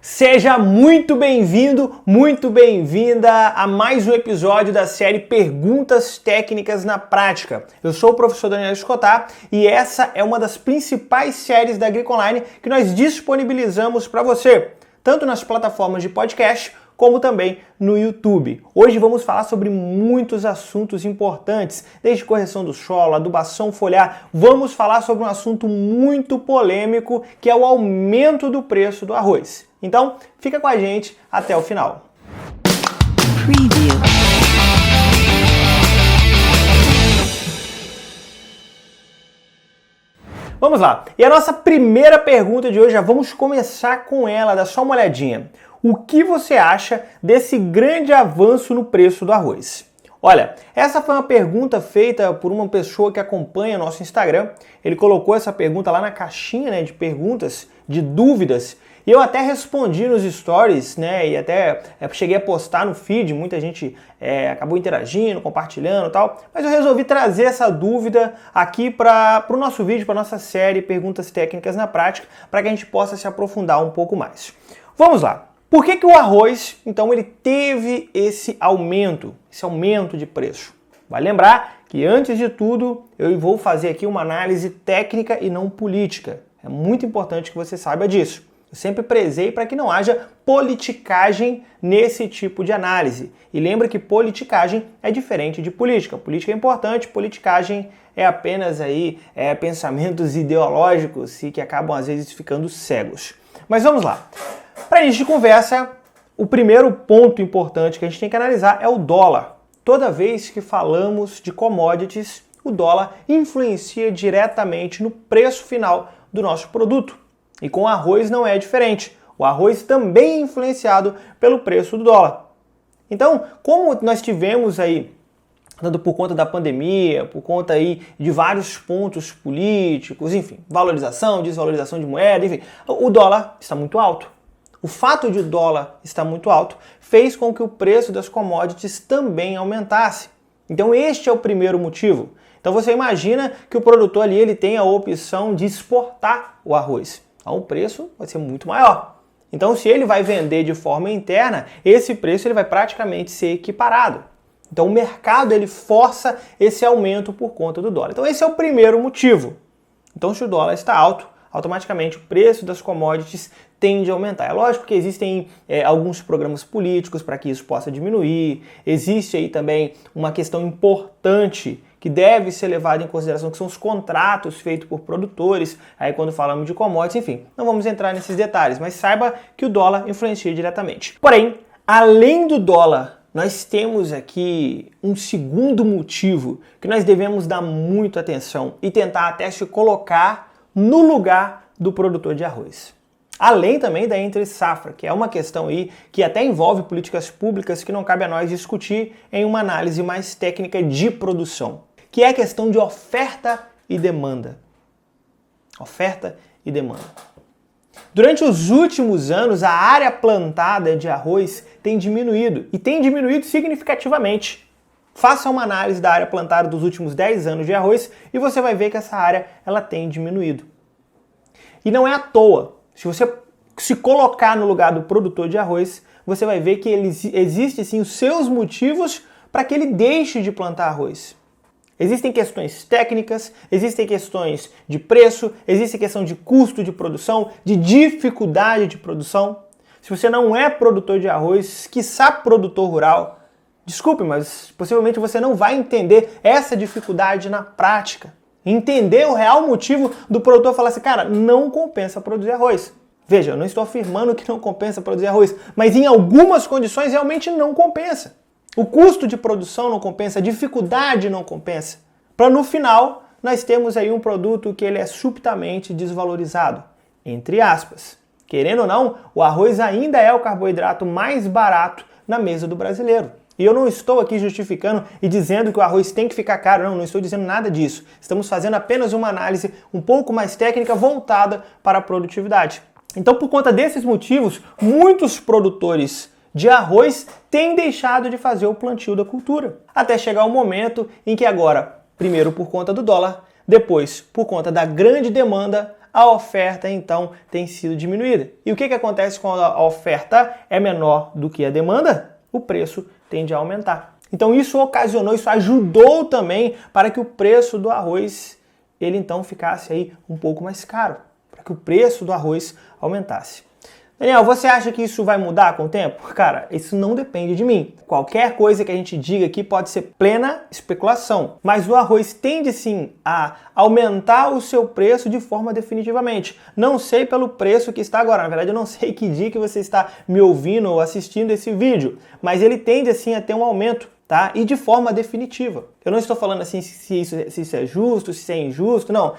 Seja muito bem-vindo, muito bem-vinda a mais um episódio da série Perguntas Técnicas na Prática. Eu sou o professor Daniel Escotar e essa é uma das principais séries da Agricoline que nós disponibilizamos para você, tanto nas plataformas de podcast como também no YouTube. Hoje vamos falar sobre muitos assuntos importantes, desde correção do solo, adubação foliar. Vamos falar sobre um assunto muito polêmico, que é o aumento do preço do arroz. Então, fica com a gente até o final. Preview. Vamos lá. E a nossa primeira pergunta de hoje, já vamos começar com ela, dá só uma olhadinha. O que você acha desse grande avanço no preço do arroz? Olha, essa foi uma pergunta feita por uma pessoa que acompanha nosso Instagram. Ele colocou essa pergunta lá na caixinha, de perguntas, de dúvidas, e eu até respondi nos stories, e até cheguei a postar no feed, muita gente acabou interagindo, compartilhando e tal, mas eu resolvi trazer essa dúvida aqui para o nosso vídeo, para a nossa série Perguntas Técnicas na Prática, para que a gente possa se aprofundar um pouco mais. Vamos lá. Por que o arroz, então, ele teve esse aumento de preço? Vai lembrar que, antes de tudo, eu vou fazer aqui uma análise técnica e não política. É muito importante que você saiba disso. Eu sempre prezei para que não haja politicagem nesse tipo de análise. E lembra que politicagem é diferente de política. Política é importante, politicagem é apenas pensamentos ideológicos e que acabam, às vezes, ficando cegos. Mas vamos lá. Para início de conversa, o primeiro ponto importante que a gente tem que analisar é o dólar. Toda vez que falamos de commodities, o dólar influencia diretamente no preço final do nosso produto. E com o arroz não é diferente. O arroz também é influenciado pelo preço do dólar. Então, como nós tivemos tanto por conta da pandemia, por conta de vários pontos políticos, enfim, valorização, desvalorização de moeda, enfim, o dólar está muito alto. O fato de o dólar estar muito alto fez com que o preço das commodities também aumentasse. Então este é o primeiro motivo. Então você imagina que o produtor ali ele tem a opção de exportar o arroz. Então o preço vai ser muito maior. Então se ele vai vender de forma interna, esse preço ele vai praticamente ser equiparado. Então o mercado ele força esse aumento por conta do dólar. Então esse é o primeiro motivo. Então se o dólar está alto, automaticamente o preço das commodities tende a aumentar. É lógico que existem alguns programas políticos para que isso possa diminuir, existe aí também uma questão importante que deve ser levada em consideração, que são os contratos feitos por produtores, aí quando falamos de commodities, enfim, não vamos entrar nesses detalhes, mas saiba que o dólar influencia diretamente. Porém, além do dólar, nós temos aqui um segundo motivo que nós devemos dar muita atenção e tentar até se colocar no lugar do produtor de arroz. Além também da entre-safra, que é uma questão que até envolve políticas públicas que não cabe a nós discutir em uma análise mais técnica de produção, que é a questão de oferta e demanda. Oferta e demanda. Durante os últimos anos, a área plantada de arroz tem diminuído, e tem diminuído significativamente. Faça uma análise da área plantada dos últimos 10 anos de arroz e você vai ver que essa área ela tem diminuído. E não é à toa. Se você se colocar no lugar do produtor de arroz, você vai ver que existem sim os seus motivos para que ele deixe de plantar arroz. Existem questões técnicas, existem questões de preço, existe questão de custo de produção, de dificuldade de produção. Se você não é produtor de arroz, quiçá produtor rural, desculpe, mas possivelmente você não vai entender essa dificuldade na prática. Entender o real motivo do produtor falar assim, cara, não compensa produzir arroz. Veja, eu não estou afirmando que não compensa produzir arroz, mas em algumas condições realmente não compensa. O custo de produção não compensa, a dificuldade não compensa. Para no final, nós temos aí um produto que ele é subitamente desvalorizado, entre aspas. Querendo ou não, o arroz ainda é o carboidrato mais barato na mesa do brasileiro. E eu não estou aqui justificando e dizendo que o arroz tem que ficar caro, não estou dizendo nada disso. Estamos fazendo apenas uma análise um pouco mais técnica voltada para a produtividade. Então, por conta desses motivos, muitos produtores de arroz têm deixado de fazer o plantio da cultura. Até chegar o momento em que agora, primeiro por conta do dólar, depois por conta da grande demanda, a oferta então tem sido diminuída. E o que acontece quando a oferta é menor do que a demanda? O preço tende a aumentar. Então isso ocasionou, isso ajudou também para que o preço do arroz ele então ficasse aí um pouco mais caro, para que o preço do arroz aumentasse. Daniel, você acha que isso vai mudar com o tempo? Cara, isso não depende de mim. Qualquer coisa que a gente diga aqui pode ser plena especulação. Mas o arroz tende sim a aumentar o seu preço de forma definitivamente. Não sei pelo preço que está agora. Na verdade, eu não sei que dia que você está me ouvindo ou assistindo esse vídeo. Mas ele tende assim a ter um aumento, tá? E de forma definitiva. Eu não estou falando assim se isso é justo, se isso é injusto, não.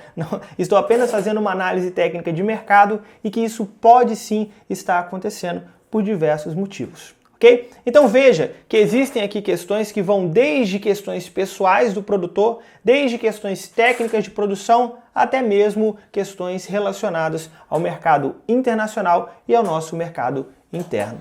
Estou apenas fazendo uma análise técnica de mercado e que isso pode sim estar acontecendo por diversos motivos. Ok? Então veja que existem aqui questões que vão desde questões pessoais do produtor, desde questões técnicas de produção, até mesmo questões relacionadas ao mercado internacional e ao nosso mercado interno.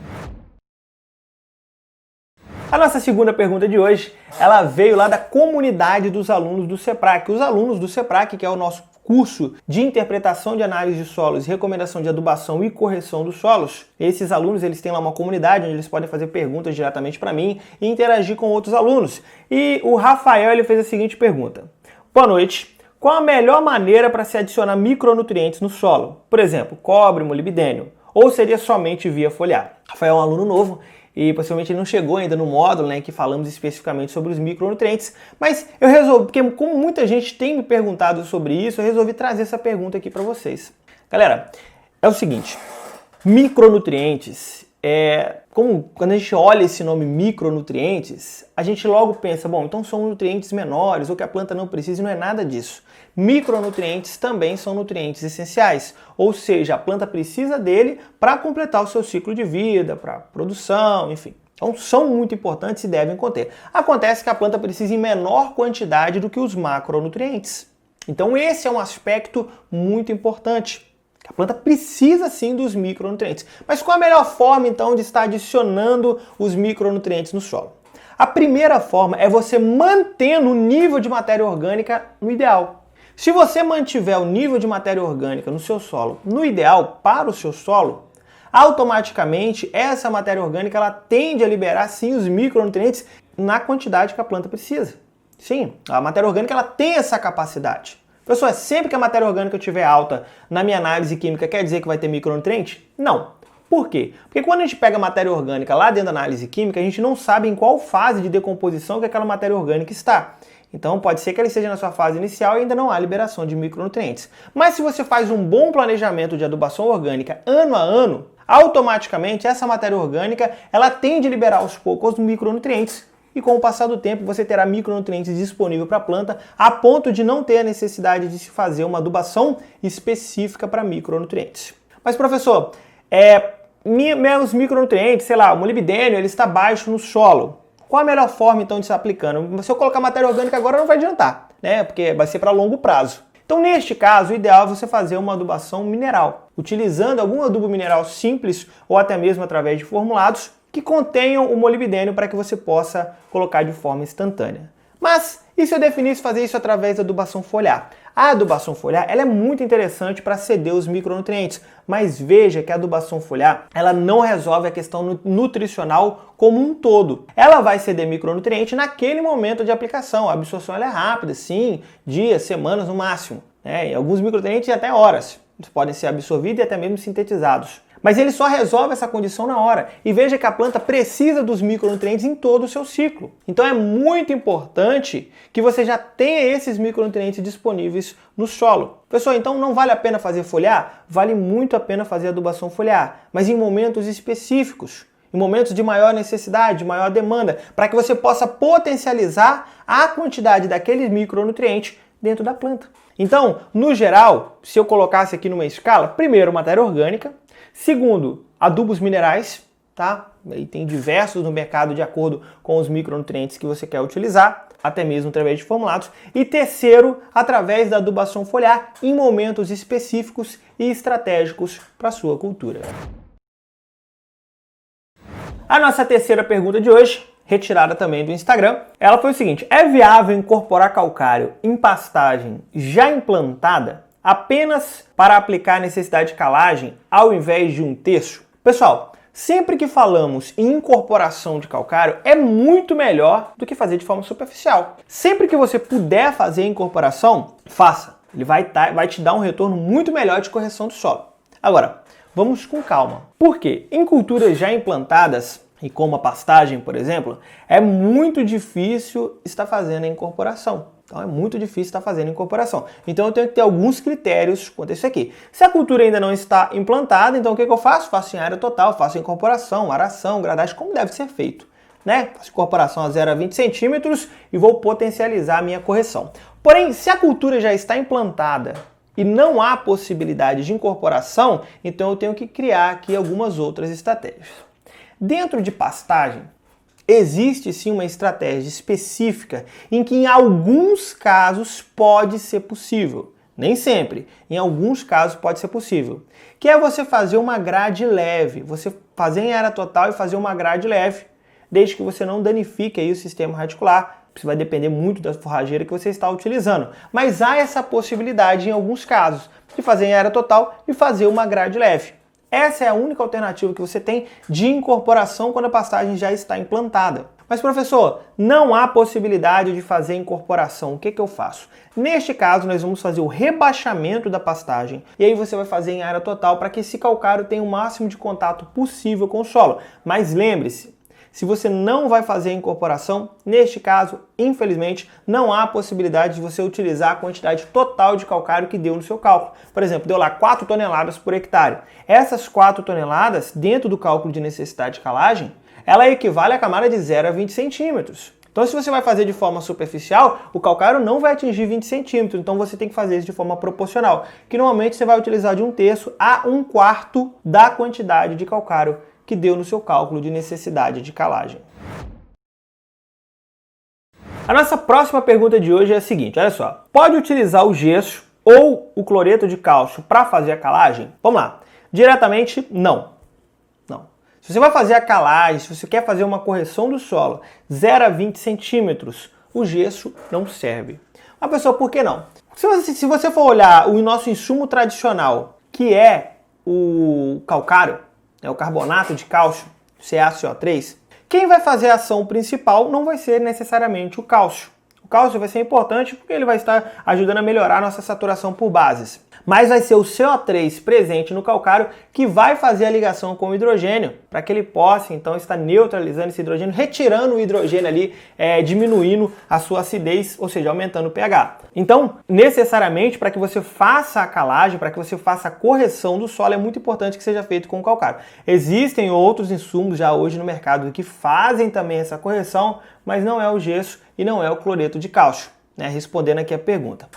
A nossa segunda pergunta de hoje, ela veio lá da comunidade dos alunos do CEPRAC. Os alunos do CEPRAC, que é o nosso curso de interpretação de análise de solos, recomendação de adubação e correção dos solos. Esses alunos, eles têm lá uma comunidade onde eles podem fazer perguntas diretamente para mim e interagir com outros alunos. E o Rafael, ele fez a seguinte pergunta. Boa noite. Qual a melhor maneira para se adicionar micronutrientes no solo? Por exemplo, cobre, molibdênio. Ou seria somente via foliar? Rafael é um aluno novo e possivelmente ele não chegou ainda no módulo, né, que falamos especificamente sobre os micronutrientes, mas eu resolvi, porque como muita gente tem me perguntado sobre isso, eu resolvi trazer essa pergunta aqui para vocês. Galera, é o seguinte, micronutrientes, quando a gente olha esse nome micronutrientes, a gente logo pensa, bom, então são nutrientes menores ou que a planta não precisa, e não é nada disso. Micronutrientes também são nutrientes essenciais, ou seja, a planta precisa dele para completar o seu ciclo de vida, para produção, enfim. Então são muito importantes e devem conter. Acontece que a planta precisa em menor quantidade do que os macronutrientes. Então esse é um aspecto muito importante. A planta precisa sim dos micronutrientes. Mas qual a melhor forma então de estar adicionando os micronutrientes no solo? A primeira forma é você mantendo o nível de matéria orgânica no ideal. Se você mantiver o nível de matéria orgânica no seu solo no ideal para o seu solo, automaticamente essa matéria orgânica ela tende a liberar sim os micronutrientes na quantidade que a planta precisa. Sim, a matéria orgânica ela tem essa capacidade. Pessoal, sempre que a matéria orgânica estiver alta na minha análise química, quer dizer que vai ter micronutriente? Não. Por quê? Porque quando a gente pega a matéria orgânica lá dentro da análise química, a gente não sabe em qual fase de decomposição que aquela matéria orgânica está. Então pode ser que ela esteja na sua fase inicial e ainda não há liberação de micronutrientes. Mas se você faz um bom planejamento de adubação orgânica ano a ano, automaticamente essa matéria orgânica ela tende a liberar aos poucos os micronutrientes. E com o passar do tempo você terá micronutrientes disponíveis para a planta a ponto de não ter a necessidade de se fazer uma adubação específica para micronutrientes. Mas professor, meus micronutrientes, sei lá, o molibdênio, ele está baixo no solo. Qual a melhor forma então de se aplicando? Se eu colocar matéria orgânica agora não vai adiantar, né? Porque vai ser para longo prazo. Então neste caso, o ideal é você fazer uma adubação mineral, utilizando algum adubo mineral simples ou até mesmo através de formulados que contenham o molibdênio para que você possa colocar de forma instantânea. Mas e se eu definisse fazer isso através da adubação foliar? A adubação foliar ela é muito interessante para ceder os micronutrientes, mas veja que a adubação foliar ela não resolve a questão nutricional como um todo. Ela vai ceder micronutriente naquele momento de aplicação. A absorção ela é rápida, sim, dias, semanas no máximo. E alguns micronutrientes até horas podem ser absorvidos e até mesmo sintetizados. Mas ele só resolve essa condição na hora. E veja que a planta precisa dos micronutrientes em todo o seu ciclo. Então é muito importante que você já tenha esses micronutrientes disponíveis no solo. Pessoal, então não vale a pena fazer foliar? Vale muito a pena fazer adubação foliar, mas em momentos específicos. Em momentos de maior necessidade, de maior demanda, para que você possa potencializar a quantidade daqueles micronutrientes dentro da planta. Então, no geral, se eu colocasse aqui numa escala, primeiro, matéria orgânica. Segundo, adubos minerais, tá? E tem diversos no mercado de acordo com os micronutrientes que você quer utilizar, até mesmo através de formulados. E terceiro, através da adubação foliar em momentos específicos e estratégicos para a sua cultura. A nossa terceira pergunta de hoje, retirada também do Instagram, ela foi o seguinte: é viável incorporar calcário em pastagem já implantada? apenas para aplicar a necessidade de calagem ao invés de 1/3? Pessoal, sempre que falamos em incorporação de calcário, é muito melhor do que fazer de forma superficial. Sempre que você puder fazer a incorporação, faça. Ele vai te dar um retorno muito melhor de correção do solo. Agora, vamos com calma. Por quê? Em culturas já implantadas, e como a pastagem, por exemplo, é muito difícil estar fazendo a incorporação. Então é muito difícil estar fazendo incorporação. Então eu tenho que ter alguns critérios quanto a isso aqui. Se a cultura ainda não está implantada, então o que eu faço? Faço em área total, faço incorporação, aração, gradagem, como deve ser feito, né? Faço incorporação a 0 a 20 centímetros e vou potencializar a minha correção. Porém, se a cultura já está implantada e não há possibilidade de incorporação, então eu tenho que criar aqui algumas outras estratégias. Dentro de pastagem, existe sim uma estratégia específica em que em alguns casos pode ser possível. Nem sempre, em alguns casos pode ser possível. Que é você fazer uma grade leve, você fazer em área total e fazer uma grade leve, desde que você não danifique aí o sistema radicular. Isso vai depender muito da forrageira que você está utilizando. Mas há essa possibilidade em alguns casos, de fazer em área total e fazer uma grade leve. Essa é a única alternativa que você tem de incorporação quando a pastagem já está implantada. Mas professor, não há possibilidade de fazer incorporação, o que eu faço? Neste caso, nós vamos fazer o rebaixamento da pastagem e aí você vai fazer em área total para que esse calcário tenha o máximo de contato possível com o solo. Mas lembre-se, se você não vai fazer a incorporação, neste caso, infelizmente, não há possibilidade de você utilizar a quantidade total de calcário que deu no seu cálculo. Por exemplo, deu lá 4 toneladas por hectare. Essas 4 toneladas, dentro do cálculo de necessidade de calagem, ela equivale à camada de 0 a 20 centímetros. Então, se você vai fazer de forma superficial, o calcário não vai atingir 20 centímetros. Então, você tem que fazer isso de forma proporcional, que normalmente você vai utilizar de 1/3 a 1/4 da quantidade de calcário que deu no seu cálculo de necessidade de calagem. A nossa próxima pergunta de hoje é a seguinte, olha só. Pode utilizar o gesso ou o cloreto de cálcio para fazer a calagem? Vamos lá. Diretamente, não. Não. Se você vai fazer a calagem, se você quer fazer uma correção do solo 0 a 20 centímetros, o gesso não serve. Mas pessoal, por que não? Se você for olhar o nosso insumo tradicional, que é o calcário, o carbonato de cálcio, CaCO3, quem vai fazer a ação principal não vai ser necessariamente o cálcio. O cálcio vai ser importante porque ele vai estar ajudando a melhorar a nossa saturação por bases. Mas vai ser o CO3 presente no calcário que vai fazer a ligação com o hidrogênio, para que ele possa, então, estar neutralizando esse hidrogênio, retirando o hidrogênio ali, diminuindo a sua acidez, ou seja, aumentando o pH. Então, necessariamente, para que você faça a calagem, para que você faça a correção do solo, é muito importante que seja feito com o calcário. Existem outros insumos já hoje no mercado que fazem também essa correção, mas não é o gesso e não é o cloreto de cálcio. Respondendo aqui a pergunta.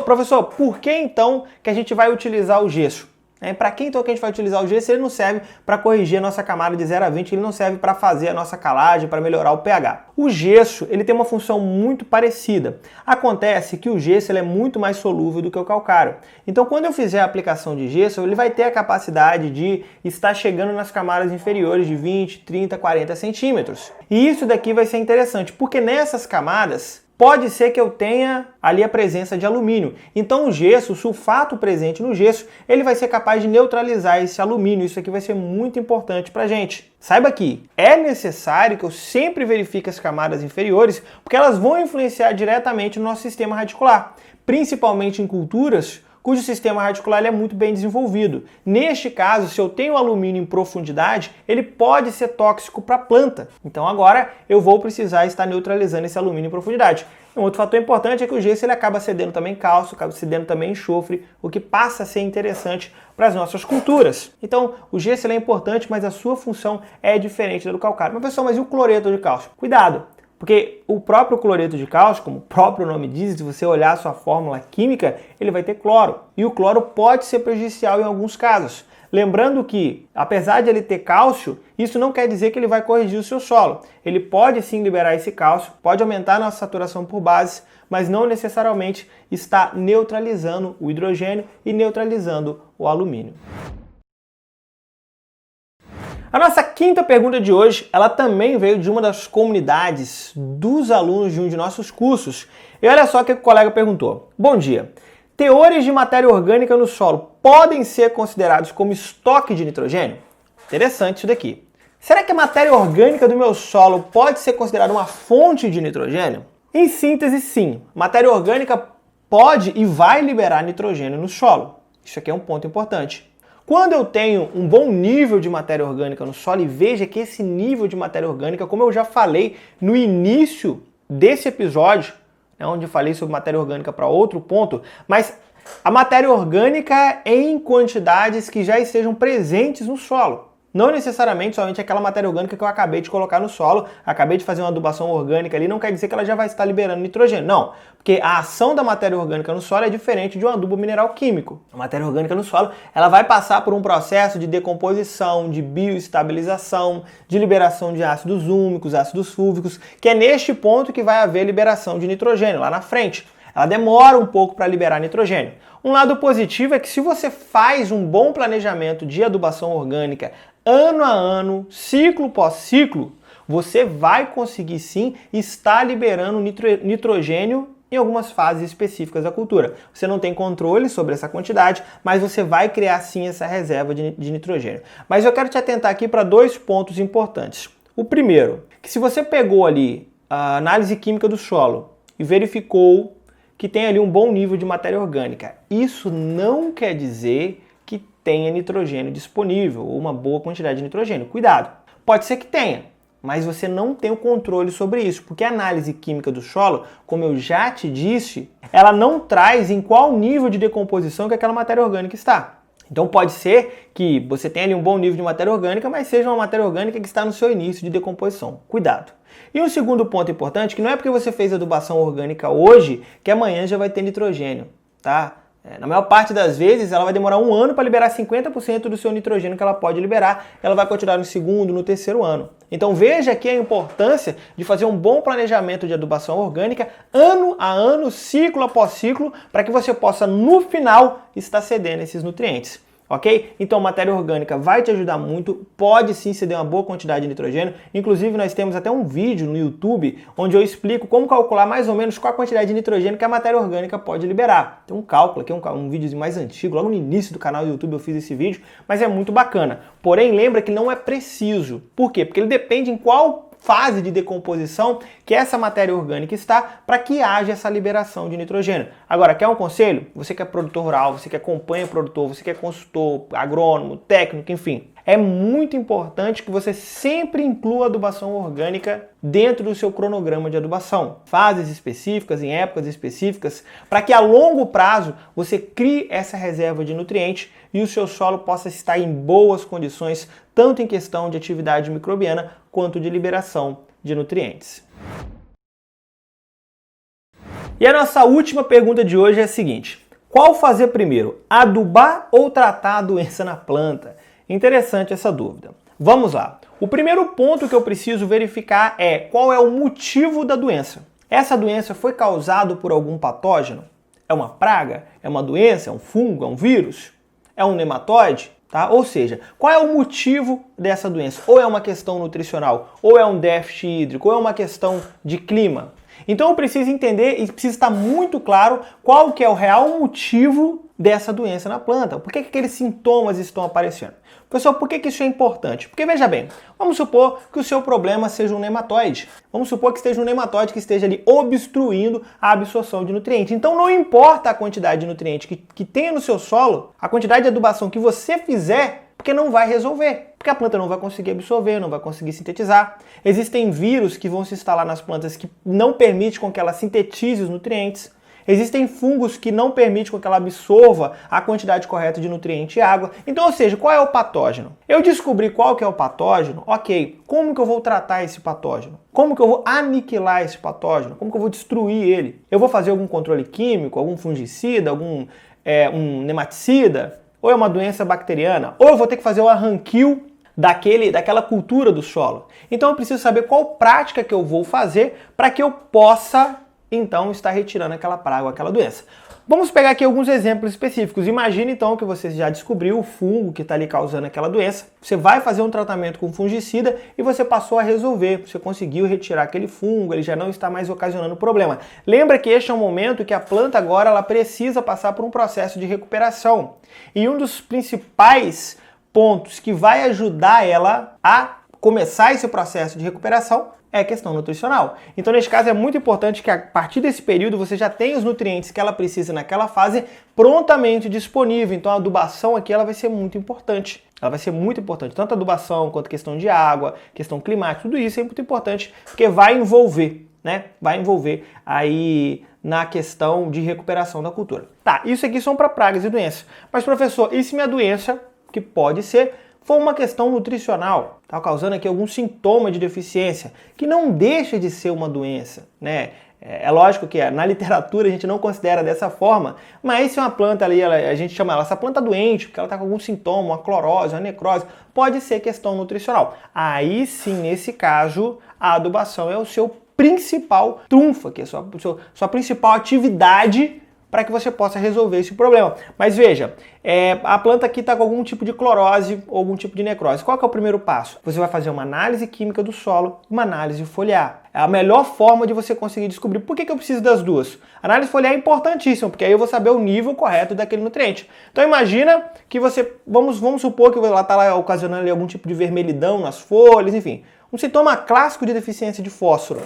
Professor, por que então que a gente vai utilizar o gesso? Para que então que a gente vai utilizar o gesso? Ele não serve para corrigir a nossa camada de 0 a 20, ele não serve para fazer a nossa calagem, para melhorar o pH. O gesso ele tem uma função muito parecida. Acontece que o gesso ele é muito mais solúvel do que o calcário. Então quando eu fizer a aplicação de gesso, ele vai ter a capacidade de estar chegando nas camadas inferiores de 20, 30, 40 centímetros. E isso daqui vai ser interessante, porque nessas camadas pode ser que eu tenha ali a presença de alumínio. Então o gesso, o sulfato presente no gesso, ele vai ser capaz de neutralizar esse alumínio. Isso aqui vai ser muito importante para a gente. Saiba que é necessário que eu sempre verifique as camadas inferiores, porque elas vão influenciar diretamente no nosso sistema radicular, principalmente em culturas cujo sistema radicular é muito bem desenvolvido. Neste caso, se eu tenho alumínio em profundidade, ele pode ser tóxico para a planta. Então agora eu vou precisar estar neutralizando esse alumínio em profundidade. Um outro fator importante é que o gesso ele acaba cedendo também cálcio, acaba cedendo também enxofre, o que passa a ser interessante para as nossas culturas. Então o gesso ele é importante, mas a sua função é diferente da do calcário. Mas pessoal, mas e o cloreto de cálcio? Cuidado! Porque o próprio cloreto de cálcio, como o próprio nome diz, se você olhar a sua fórmula química, ele vai ter cloro. E o cloro pode ser prejudicial em alguns casos. Lembrando que, apesar de ele ter cálcio, isso não quer dizer que ele vai corrigir o seu solo. Ele pode sim liberar esse cálcio, pode aumentar a nossa saturação por bases, mas não necessariamente está neutralizando o hidrogênio e neutralizando o alumínio. A nossa quinta pergunta de hoje, ela também veio de uma das comunidades dos alunos de um de nossos cursos. E olha só o que o colega perguntou. Bom dia. teores de matéria orgânica no solo podem ser considerados como estoque de nitrogênio? Interessante isso daqui. Será que a matéria orgânica do meu solo pode ser considerada uma fonte de nitrogênio? Em síntese, sim. Matéria orgânica pode e vai liberar nitrogênio no solo. Isso aqui é um ponto importante. Quando eu tenho um bom nível de matéria orgânica no solo, e veja que esse nível de matéria orgânica, como eu já falei no início desse episódio, onde eu falei sobre matéria orgânica para outro ponto, mas a matéria orgânica em quantidades que já estejam presentes no solo. Não necessariamente somente aquela matéria orgânica que eu acabei de colocar no solo, acabei de fazer uma adubação orgânica ali, não quer dizer que ela já vai estar liberando nitrogênio. Não, porque a ação da matéria orgânica no solo é diferente de um adubo mineral químico. A matéria orgânica no solo, ela vai passar por um processo de decomposição, de bioestabilização, de liberação de ácidos úmicos, ácidos fúlvicos, que é neste ponto que vai haver liberação de nitrogênio, lá na frente. Ela demora um pouco para liberar nitrogênio. Um lado positivo é que se você faz um bom planejamento de adubação orgânica ano a ano, ciclo pós ciclo, você vai conseguir sim estar liberando nitrogênio em algumas fases específicas da cultura. Você não tem controle sobre essa quantidade, mas você vai criar sim essa reserva de nitrogênio. Mas eu quero te atentar aqui para dois pontos importantes. O primeiro, que se você pegou ali a análise química do solo e verificou que tem ali um bom nível de matéria orgânica, isso não quer dizer que tenha nitrogênio disponível ou uma boa quantidade de nitrogênio. Cuidado, pode ser que tenha, mas você não tem o controle sobre isso, porque a análise química do solo, como eu já te disse, ela não traz em qual nível de decomposição que aquela matéria orgânica está. Então pode ser que você tenha ali um bom nível de matéria orgânica, mas seja uma matéria orgânica que está no seu início de decomposição. Cuidado. E um segundo ponto importante, que não é porque você fez adubação orgânica hoje, que amanhã já vai ter nitrogênio, tá? Na maior parte das vezes, ela vai demorar um ano para liberar 50% do seu nitrogênio que ela pode liberar. Ela vai continuar no segundo, no terceiro ano. Então veja aqui a importância de fazer um bom planejamento de adubação orgânica ano a ano, ciclo após ciclo, para que você possa, no final, estar cedendo esses nutrientes. Ok? Então matéria orgânica vai te ajudar muito, pode sim ceder uma boa quantidade de nitrogênio. Inclusive nós temos até um vídeo no YouTube onde eu explico como calcular mais ou menos qual a quantidade de nitrogênio que a matéria orgânica pode liberar. Tem um cálculo aqui, um vídeo mais antigo, logo no início do canal do YouTube eu fiz esse vídeo, mas é muito bacana. Porém, lembra que não é preciso. Por quê? Porque ele depende em qual fase de decomposição que essa matéria orgânica está para que haja essa liberação de nitrogênio. Agora, quer um conselho? Você que é produtor rural, você que acompanha o produtor, você que é consultor, agrônomo, técnico, enfim, é muito importante que você sempre inclua a adubação orgânica dentro do seu cronograma de adubação. Fases específicas, em épocas específicas, para que a longo prazo você crie essa reserva de nutrientes e o seu solo possa estar em boas condições, tanto em questão de atividade microbiana quanto de liberação de nutrientes. E a nossa última pergunta de hoje é a seguinte: qual fazer primeiro, adubar ou tratar a doença na planta? Interessante essa dúvida. Vamos lá. O primeiro ponto que eu preciso verificar é qual é o motivo da doença. Essa doença foi causada por algum patógeno? É uma praga? É uma doença? É um fungo? É um vírus? É um nematóide? Tá? Ou seja, qual é o motivo dessa doença? Ou é uma questão nutricional, ou é um déficit hídrico, ou é uma questão de clima. Então eu preciso entender e precisa estar muito claro qual que é o real motivo dessa doença na planta. Por que aqueles sintomas estão aparecendo? Pessoal, por que isso é importante? Porque veja bem, vamos supor que o seu problema seja um nematóide. Vamos supor que esteja um nematóide que esteja ali obstruindo a absorção de nutrientes. Então não importa a quantidade de nutrientes que tenha no seu solo, a quantidade de adubação que você fizer, porque não vai resolver. Porque a planta não vai conseguir absorver, não vai conseguir sintetizar. Existem vírus que vão se instalar nas plantas que não permitem com que ela sintetize os nutrientes. Existem fungos que não permitem com que ela absorva a quantidade correta de nutriente e água. Então, ou seja, qual é o patógeno? Eu descobri qual que é o patógeno, ok, como que eu vou tratar esse patógeno? Como que eu vou aniquilar esse patógeno? Como que eu vou destruir ele? Eu vou fazer algum controle químico, algum fungicida, um nematicida? Ou é uma doença bacteriana? Ou eu vou ter que fazer o arranquio daquela cultura do solo? Então eu preciso saber qual prática que eu vou fazer para que eu possa então está retirando aquela praga ou aquela doença. Vamos pegar aqui alguns exemplos específicos. Imagine então que você já descobriu o fungo que está ali causando aquela doença. Você vai fazer um tratamento com fungicida e você passou a resolver. Você conseguiu retirar aquele fungo, ele já não está mais ocasionando problema. Lembra que este é um momento que a planta agora ela precisa passar por um processo de recuperação. E um dos principais pontos que vai ajudar ela a começar esse processo de recuperação é a questão nutricional. Então, nesse caso, é muito importante que a partir desse período você já tenha os nutrientes que ela precisa naquela fase prontamente disponível. Então, a adubação aqui ela vai ser muito importante. Ela vai ser muito importante, tanto a adubação quanto a questão de água, questão climática, tudo isso é muito importante porque vai envolver, né? Vai envolver aí na questão de recuperação da cultura. Tá, isso aqui são para pragas e doenças. Mas, professor, e se minha doença, que pode ser, for uma questão nutricional, está causando aqui algum sintoma de deficiência, que não deixa de ser uma doença, né? É lógico que na literatura a gente não considera dessa forma, mas se uma planta ali, a gente chama ela essa planta doente, porque ela está com algum sintoma, uma clorose, uma necrose, pode ser questão nutricional. Aí sim, nesse caso, a adubação é o seu principal trunfo, que é a sua principal atividade para que você possa resolver esse problema. Mas veja, a planta aqui está com algum tipo de clorose ou algum tipo de necrose. Qual que é o primeiro passo? Você vai fazer uma análise química do solo, uma análise foliar. É a melhor forma de você conseguir descobrir. Por que eu preciso das duas? A análise foliar é importantíssima, porque aí eu vou saber o nível correto daquele nutriente. Então imagina que você, vamos supor que ela está lá ocasionando algum tipo de vermelhidão nas folhas, enfim. Um sintoma clássico de deficiência de fósforo.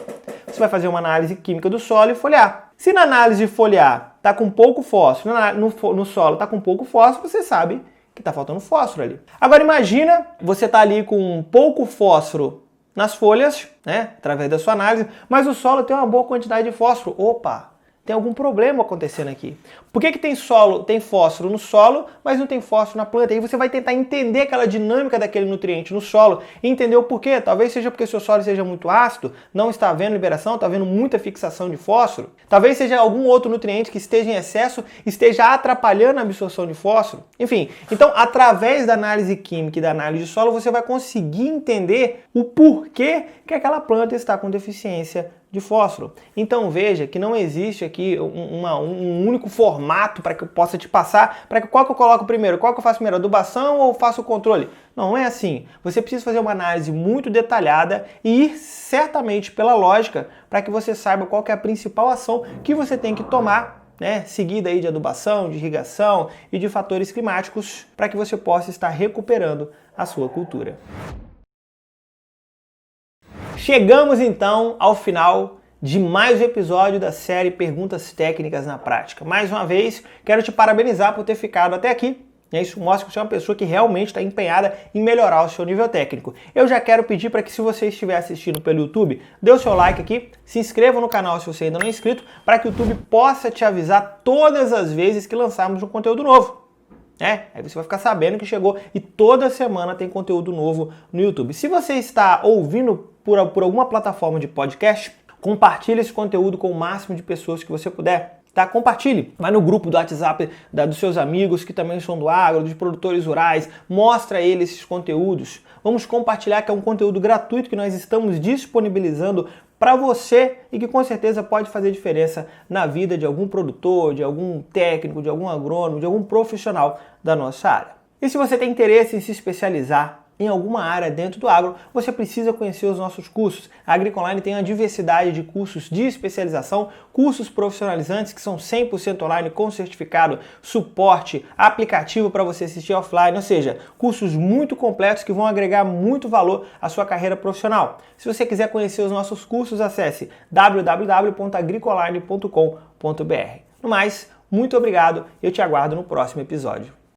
Você vai fazer uma análise química do solo e foliar. Se na análise foliar está com pouco fósforo, no solo está com pouco fósforo, você sabe que está faltando fósforo ali. Agora imagina, você está ali com pouco fósforo nas folhas, né, através da sua análise, mas o solo tem uma boa quantidade de fósforo. Opa! Tem algum problema acontecendo aqui. Por que tem fósforo no solo, mas não tem fósforo na planta? Aí você vai tentar entender aquela dinâmica daquele nutriente no solo e entender o porquê. Talvez seja porque o seu solo seja muito ácido, não está havendo liberação, está havendo muita fixação de fósforo. Talvez seja algum outro nutriente que esteja em excesso, esteja atrapalhando a absorção de fósforo. Enfim, então através da análise química e da análise de solo, você vai conseguir entender o porquê que aquela planta está com deficiência de fósforo. Então veja que não existe aqui um único formato para que eu possa te passar, qual que eu coloco primeiro, qual que eu faço primeiro, adubação ou faço o controle? Não é assim. Você precisa fazer uma análise muito detalhada e ir certamente pela lógica para que você saiba qual que é a principal ação que você tem que tomar, né, seguida aí de adubação, de irrigação e de fatores climáticos para que você possa estar recuperando a sua cultura. Chegamos então ao final de mais um episódio da série Perguntas Técnicas na Prática. Mais uma vez, quero te parabenizar por ter ficado até aqui. Isso mostra que você é uma pessoa que realmente está empenhada em melhorar o seu nível técnico. Eu já quero pedir para que, se você estiver assistindo pelo YouTube, dê o seu like aqui, se inscreva no canal se você ainda não é inscrito, para que o YouTube possa te avisar todas as vezes que lançarmos um conteúdo novo. Aí você vai ficar sabendo que chegou e toda semana tem conteúdo novo no YouTube. Se você está ouvindo por alguma plataforma de podcast, compartilhe esse conteúdo com o máximo de pessoas que você puder. Tá? Compartilhe. Vai no grupo do WhatsApp dos seus amigos que também são do agro, dos produtores rurais. Mostra a eles esses conteúdos. Vamos compartilhar, que é um conteúdo gratuito que nós estamos disponibilizando para você e que com certeza pode fazer diferença na vida de algum produtor, de algum técnico, de algum agrônomo, de algum profissional da nossa área. E se você tem interesse em se especializar em alguma área dentro do agro, você precisa conhecer os nossos cursos. A Agricoline tem uma diversidade de cursos de especialização, cursos profissionalizantes que são 100% online com certificado, suporte, aplicativo para você assistir offline, ou seja, cursos muito completos que vão agregar muito valor à sua carreira profissional. Se você quiser conhecer os nossos cursos, acesse www.agricoline.com.br. No mais, muito obrigado e eu te aguardo no próximo episódio.